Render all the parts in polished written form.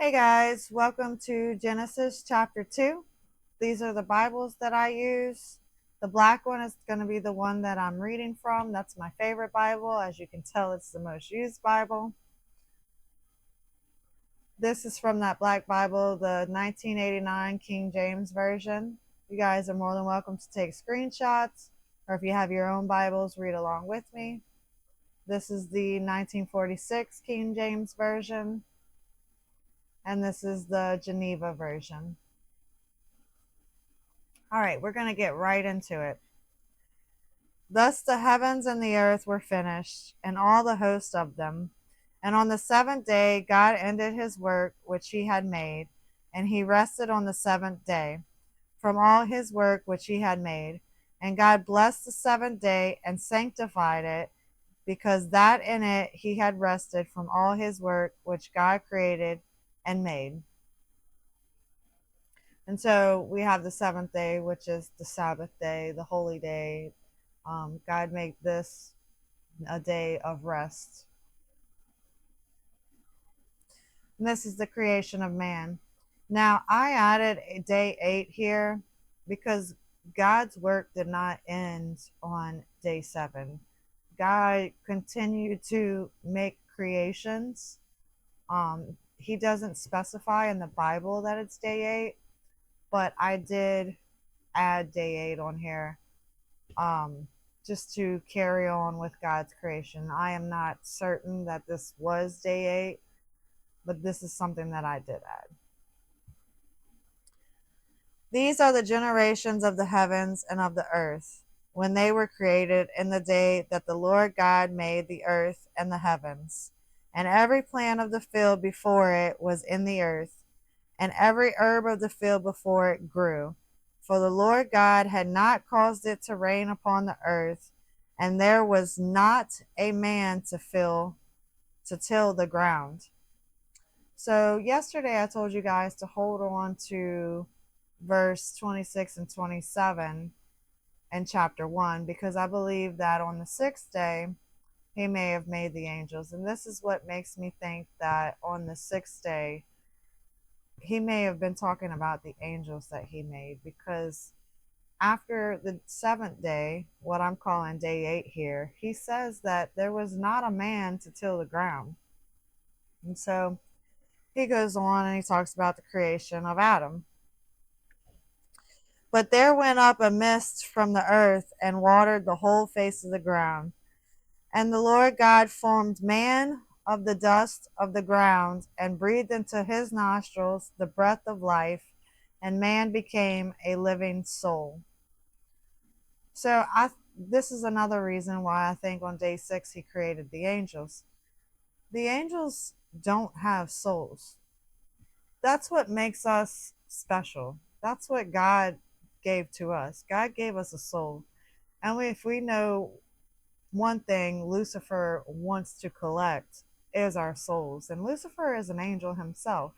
Hey guys, welcome to Genesis chapter 2. These are the Bibles that I use. The black one is going to be the one that I'm reading from. That's my favorite Bible. As you can tell, it's the most used Bible. This is from that black Bible, the 1989 King James Version. You guys are more than welcome to take screenshots, or if you have your own Bibles, read along with me. This is the 1946 King James Version, and this is the Geneva Version. All right, we're going to get right into it. Thus the heavens and the earth were finished, and all the host of them. And on the seventh day God ended his work which he had made, and he rested on the seventh day from all his work which he had made. And God blessed the seventh day and sanctified it, because that in it he had rested from all his work which God created and made. And so we have the seventh day, which is the Sabbath day, the holy day. God made this a day of rest. And this is the creation of man. Now, I added a day 8 here because God's work did not end on day 7. God continued to make creations. He doesn't specify in the Bible that it's day 8, but I did add day 8 on here just to carry on with God's creation. I am not certain that this was day 8, but this is something that I did add. These are the generations of the heavens and of the earth, when they were created in the day that the Lord God made the earth and the heavens. And every plant of the field before it was in the earth, and every herb of the field before it grew. For the Lord God had not caused it to rain upon the earth, and there was not a man to till the ground. So yesterday I told you guys to hold on to verse 26 and 27 in chapter 1, because I believe that on the sixth day he may have made the angels. And this is what makes me think that on the sixth day he may have been talking about the angels that he made, because after the seventh day, what I'm calling day 8 here, he says that there was not a man to till the ground. And so he goes on and he talks about the creation of Adam. But there went up a mist from the earth and watered the whole face of the ground. And the Lord God formed man of the dust of the ground and breathed into his nostrils the breath of life, and man became a living soul. So this is another reason why I think on day 6 he created the angels. The angels don't have souls. That's what makes us special. That's what God gave to us. God gave us a soul. And if we know one thing Lucifer wants to collect is our souls. And Lucifer is an angel himself.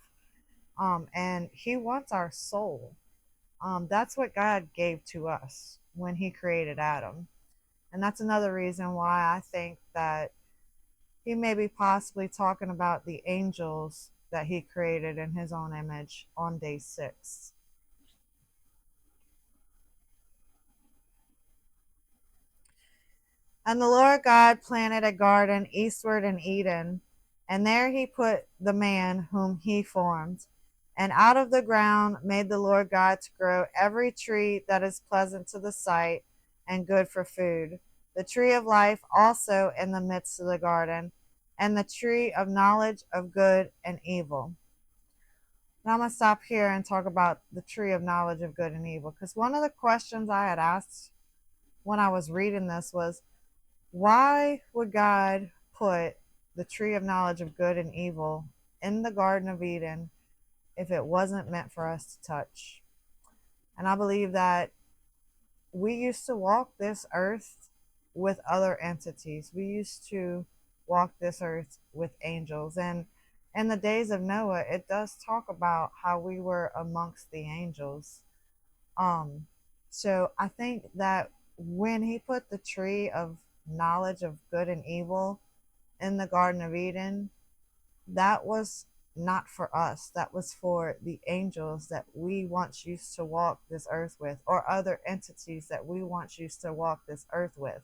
And he wants our soul. That's what God gave to us when he created Adam. And that's another reason why I think that he may be possibly talking about the angels that he created in his own image on day 6. And the Lord God planted a garden eastward in Eden, and there he put the man whom he formed. And out of the ground made the Lord God to grow every tree that is pleasant to the sight and good for food, the tree of life also in the midst of the garden, and the tree of knowledge of good and evil. Now I'm going to stop here and talk about the tree of knowledge of good and evil, because one of the questions I had asked when I was reading this was, why would God put the tree of knowledge of good and evil in the Garden of Eden if it wasn't meant for us to touch? And I believe that we used to walk this earth with other entities. We used to walk this earth with angels. And in the days of Noah, it does talk about how we were amongst the angels. Um, so I think that when he put the tree of knowledge of good and evil in the Garden of Eden, that was not for us. That was for the angels that we once used to walk this earth with, or other entities that we once used to walk this earth with,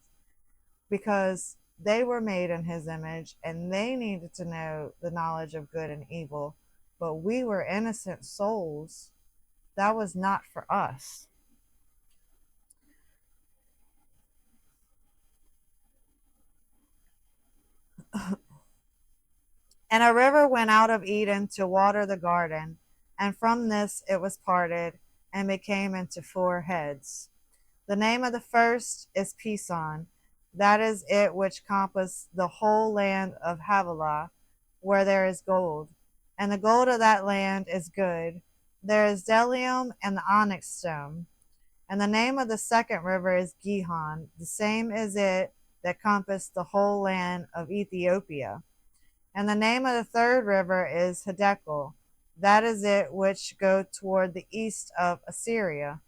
because they were made in his image and they needed to know the knowledge of good and evil. But we were innocent souls. That was not for us. And a river went out of Eden to water the garden, and from this it was parted and became into four heads. The name of the first is Pison. That is it which compassed the whole land of Havilah, where there is gold. And the gold of that land is good. There is bdellium and the onyx stone. And the name of the second river is Gihon. The same is it that compassed the whole land of Ethiopia. And the name of the third river is Hiddekel. That is it which go toward the east of Assyria.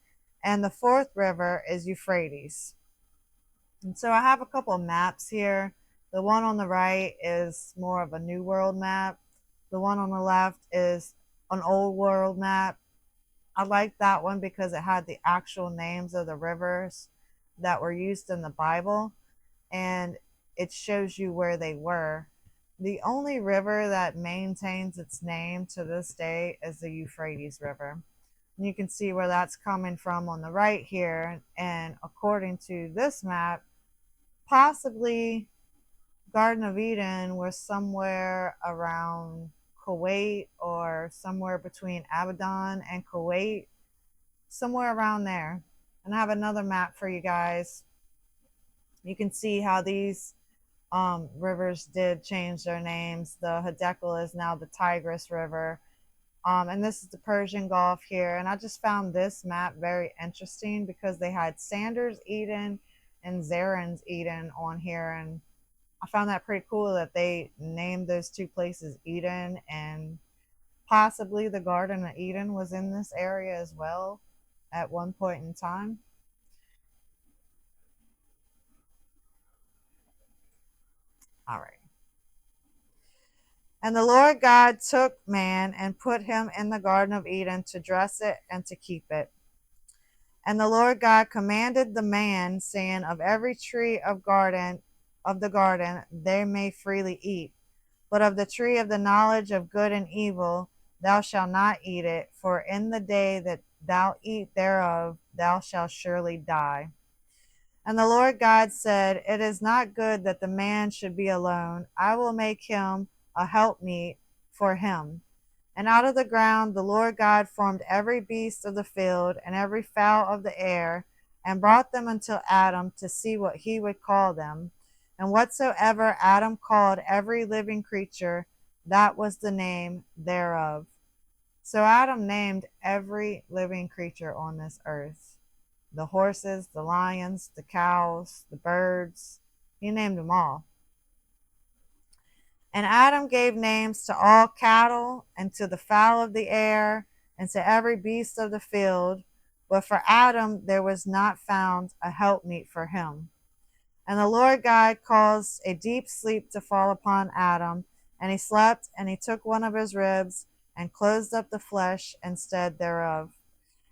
And the fourth river is Euphrates. And so I have a couple of maps here. The one on the right is more of a New World map. The one on the left is an Old World map. I like that one because it had the actual names of the rivers that were used in the Bible, and it shows you where they were. The only river that maintains its name to this day is the Euphrates River. And you can see where that's coming from on the right here. And according to this map, possibly Garden of Eden was somewhere around Kuwait, or somewhere between Abaddon and Kuwait, somewhere around there. And I have another map for you guys. You can see how these rivers did change their names. The Hiddekel is now the Tigris River. And this is the Persian Gulf here. And I just found this map very interesting because they had Sanders Eden and Zaren's Eden on here. And I found that pretty cool that they named those two places Eden, and possibly the Garden of Eden was in this area as well at one point in time. All right. And the Lord God took man and put him in the Garden of Eden to dress it and to keep it. And the Lord God commanded the man, saying, of every tree of the garden they may freely eat, but of the tree of the knowledge of good and evil thou shalt not eat it, for in the day that thou eat thereof thou shalt surely die. And the Lord God said, it is not good that the man should be alone. I will make him a helpmeet for him. And out of the ground the Lord God formed every beast of the field and every fowl of the air, and brought them unto Adam to see what he would call them. And whatsoever Adam called every living creature, that was the name thereof. So Adam named every living creature on this earth: the horses, the lions, the cows, the birds. He named them all. And Adam gave names to all cattle, and to the fowl of the air, and to every beast of the field. But for Adam there was not found a helpmeet for him. And the Lord God caused a deep sleep to fall upon Adam, and he slept, and he took one of his ribs, and closed up the flesh instead thereof.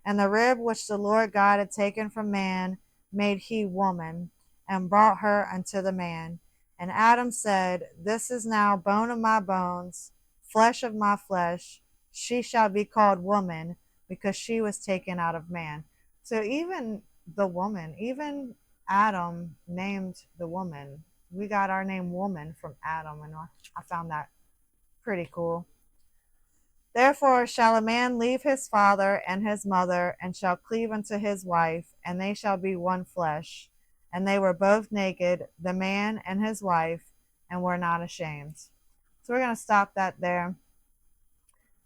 And the rib which the Lord God had taken from man made he woman, and brought her unto the man. And Adam said, this is now bone of my bones, flesh of my flesh. She shall be called woman, because she was taken out of man. So even the woman, even Adam named the woman. We got our name woman from Adam, and I found that pretty cool. Therefore shall a man leave his father and his mother, and shall cleave unto his wife, and they shall be one flesh. And they were both naked, the man and his wife, and were not ashamed. So we're going to stop that there.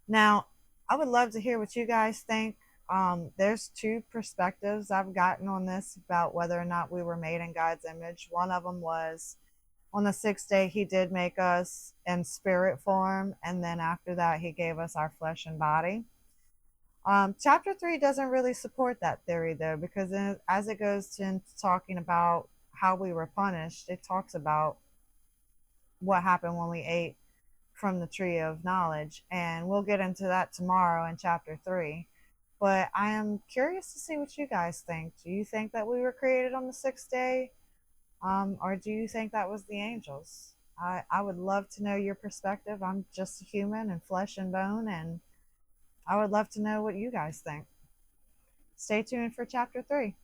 Now, I would love to hear what you guys think. There's two perspectives I've gotten on this about whether or not we were made in God's image. One of them was, on the sixth day he did make us in spirit form, and then after that he gave us our flesh and body. Chapter 3 doesn't really support that theory though, because as it goes into talking about how we were punished, it talks about what happened when we ate from the tree of knowledge, and we'll get into that tomorrow in chapter 3. But I am curious to see what you guys think. Do you think that we were created on the sixth day? Or do you think that was the angels? I would love to know your perspective. I'm just a human and flesh and bone, and I would love to know what you guys think. Stay tuned for chapter 3.